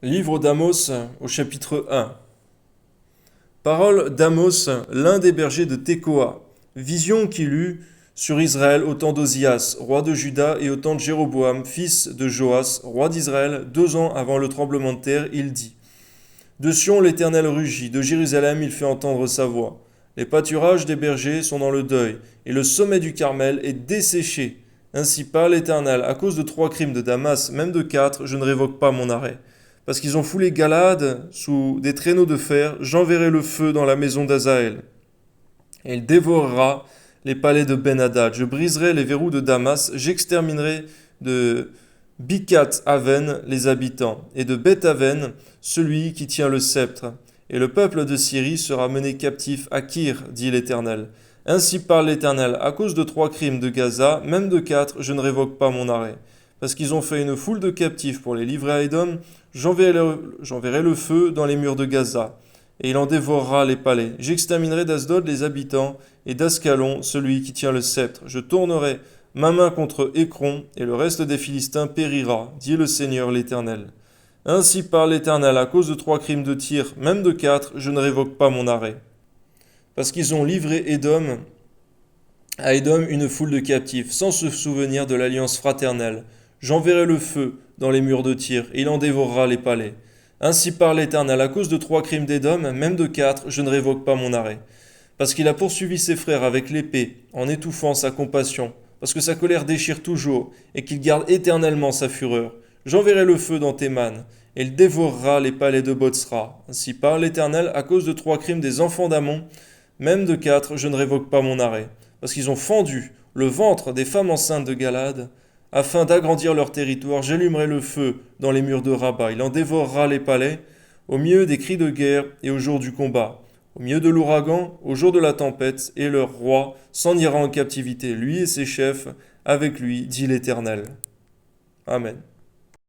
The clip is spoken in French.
Livre d'Amos au chapitre 1. Parole d'Amos, l'un des bergers de Tekoa. Vision qu'il eut sur Israël au temps d'Ozias, roi de Juda, et au temps de Jéroboam, fils de Joas, roi d'Israël, 2 ans avant le tremblement de terre, il dit: De Sion l'Éternel rugit, de Jérusalem il fait entendre sa voix. Les pâturages des bergers sont dans le deuil, et le sommet du Carmel est desséché. Ainsi parle l'Éternel, à cause de 3 crimes de Damas, même de 4, je ne révoque pas mon arrêt. Parce qu'ils ont foulé Galade sous des traîneaux de fer, j'enverrai le feu dans la maison d'Azaël. Et il dévorera les palais de Ben-Hadad. Je briserai les verrous de Damas, j'exterminerai de Bicat-Aven les habitants, et de Beth-Aven celui qui tient le sceptre. Et le peuple de Syrie sera mené captif à Kir, dit l'Éternel. Ainsi parle l'Éternel, à cause de 3 crimes de Gaza, même de 4, je ne révoque pas mon arrêt. Parce qu'ils ont fait une foule de captifs pour les livrer à Édom, j'enverrai le feu dans les murs de Gaza, et il en dévorera les palais. J'exterminerai d'Asdod les habitants, et d'Ascalon celui qui tient le sceptre. Je tournerai ma main contre Écron, et le reste des Philistins périra, dit le Seigneur l'Éternel. Ainsi parle l'Éternel, à cause de 3 crimes de Tyr, même de 4, je ne révoque pas mon arrêt. Parce qu'ils ont livré à Édom une foule de captifs, sans se souvenir de l'alliance fraternelle. J'enverrai le feu dans les murs de Tyr, et il en dévorera les palais. Ainsi parle l'Éternel, à cause de 3 crimes d'Édom, même de 4, je ne révoque pas mon arrêt. Parce qu'il a poursuivi ses frères avec l'épée, en étouffant sa compassion, parce que sa colère déchire toujours, et qu'il garde éternellement sa fureur. J'enverrai le feu dans Théman, et il dévorera les palais de Botsra. Ainsi parle l'Éternel, à cause de 3 crimes des enfants d'Amon, même de 4, je ne révoque pas mon arrêt. Parce qu'ils ont fendu le ventre des femmes enceintes de Galade, afin d'agrandir leur territoire, j'allumerai le feu dans les murs de Rabat. Il en dévorera les palais, au milieu des cris de guerre et au jour du combat. Au milieu de l'ouragan, au jour de la tempête, et leur roi s'en ira en captivité, lui et ses chefs, avec lui, dit l'Éternel. Amen.